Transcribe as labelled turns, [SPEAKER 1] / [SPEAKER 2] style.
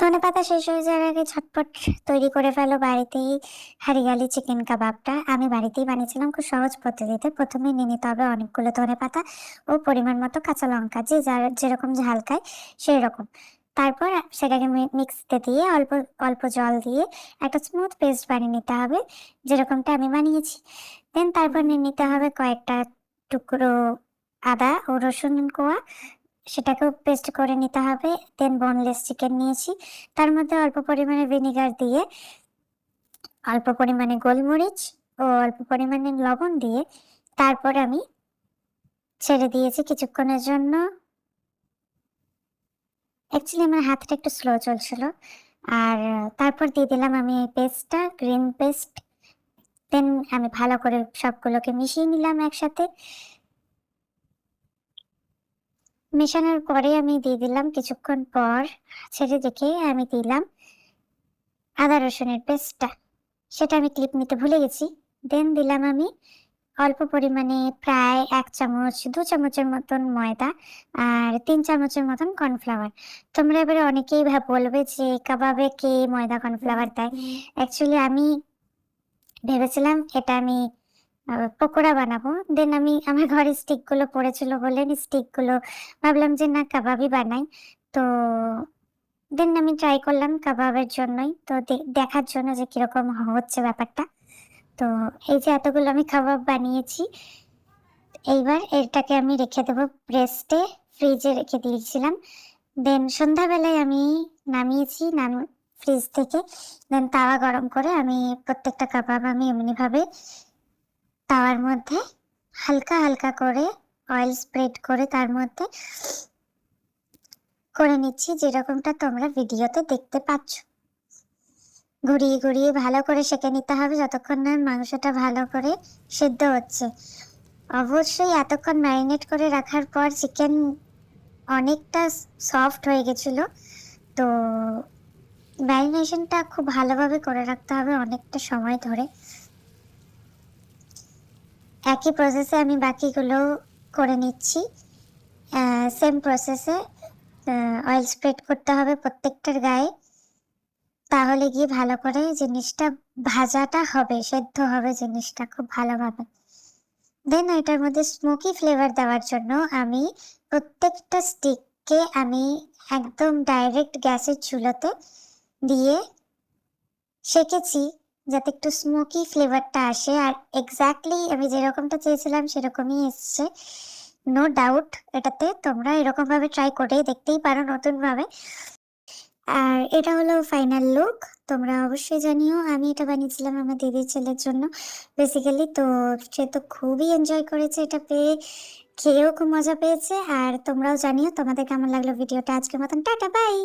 [SPEAKER 1] ধনেপাতা শেষ হয়ে যাওয়ার আগে ঝটপট তৈরি করে ফেলো বাড়িতেই হাঁড়িয়ালি চিকেন কাবাবটা। আমি বাড়িতেই বানিয়েছিলাম খুব সহজ পদ্ধতিতে। প্রথমেই নিয়ে নিতে হবে অনেকগুলো ধনেপাতা ও পরিমাণ মতো কাঁচা লঙ্কা, যে যার যেরকম ঝাল খায় সেই রকম। তারপর সেটাকে মিক্সিতে দিয়ে অল্প অল্প জল দিয়ে একটা স্মুথ পেস্ট বানিয়ে নিতে হবে, যেরকমটা আমি বানিয়েছি। দেন তারপর নিয়ে নিতে হবে কয়েকটা টুকরো আদা ও রসুন কোয়া, সেটাকেও পেস্ট করে নিতে হবে। দেন বোনলেস চিকেন নিয়েছি, তার মধ্যে অল্প পরিমাণে ভিনিগার দিয়ে, অল্প পরিমাণে গোলমরিচ ও অল্প পরিমাণে লবণ দিয়ে তারপর আমি ছেড়ে দিয়েছি কিছুক্ষণের জন্য। অ্যাকচুয়ালি আমার হাতটা একটু স্লো চলছিল। আর তারপর দিয়ে দিলাম আমি এই পেস্টটা, গ্রিন পেস্ট। দেন আমি ভালো করে সবগুলোকে মিশিয়ে নিলাম একসাথে। মেশানোর পরে আমি দিয়ে দিলাম, কিছুক্ষণ পর ছেড়ে রেখে আমি দিলাম আদা রসুনের পেস্টটা। সেটা আমি ক্লিপ নিতে ভুলে গেছি। দেন দিলাম আমি অল্প পরিমাণে প্রায় ১ চামচ ২ চামচের মতন ময়দা আর ৩ চামচের মতন কর্নফ্লাওয়ার। তোমরা এবারে অনেকেই বলবে যে কাবাবে কে ময়দা কর্নফ্লাওয়ার দেয়? অ্যাকচুয়ালি আমি ভেবেছিলাম এটা আমি পকোড়া বানাবো। দেন আমার ঘরে স্টিকগুলো পড়েছিল বলে স্টিকগুলো ভাবলাম যে না কাবাবই বানাই। তো দেন আমি ট্রাই করলাম কাবাবের জন্যই। তো দেখার জন্য যে কিরকম হচ্ছে ব্যাপারটা। তো এই যে এতগুলো আমি কাবাব বানিয়েছি, এইবার এটাকে আমি রেখে দেবো রেস্টে, ফ্রিজে রেখে দিয়েছিলাম। দেন সন্ধ্যাবেলায় আমি নামিয়েছি ফ্রিজ থেকে। দেন তাওয়া গরম করে আমি প্রত্যেকটা কাবাব আমি এমনিভাবে তাওয়ার মধ্যে হালকা হালকা করে অয়েল স্প্রেড করে তার মধ্যে করে নিচ্ছি, যেরকমটা তোমরা ভিডিওতে দেখতে পাচ্ছ। ঘুরিয়ে ঘুরিয়ে ভালো করে সেঁকে নিতে হবে যতক্ষণ না মাংসটা ভালো করে সেদ্ধ হচ্ছে। অবশ্যই এতক্ষণ ম্যারিনেট করে রাখার পর চিকেন অনেকটা সফট হয়ে গেছিলো। তো ম্যারিনেশনটা খুব ভালোভাবে করে রাখতে হবে অনেকটা সময় ধরে। একই প্রসেসে আমি বাকিগুলো করে নিচ্ছি। সেম প্রসেসে অয়েল স্প্রেড করতে হবে প্রত্যেকটার গায়ে, তাহলে গিয়ে ভালো করে জিনিসটা ভাজাটা হবে, সেদ্ধ হবে জিনিসটা খুব ভালোভাবে। দেন এটার মধ্যে স্মোকি ফ্লেভার দেওয়ার জন্য আমি প্রত্যেকটা স্টিককে আমি একদম ডাইরেক্ট গ্যাসের চুলাতে দিয়ে সেঁকেছি, যাতে একটু স্মোকি ফ্লেভারটা আসে। আর এক্স্যাক্টলি আমি যেরকমটা চেয়েছিলাম সেরকমই এসছে, নো ডাউট। এটাতে তোমরা এরকমভাবে ট্রাই করে দেখতেই পারো নতুনভাবে। আর এটা হলো ফাইনাল লুক। তোমরা অবশ্যই জানিও। আমি এটা বানিয়েছিলাম আমার দিদির ছেলের জন্য বেসিক্যালি। তো সে তো খুবই এনজয় করেছে এটা পেয়ে, খেয়েও খুব মজা পেয়েছে। আর তোমরাও জানিও তোমাদের কেমন লাগলো ভিডিওটা। আজকের মতন টাটা, বাই।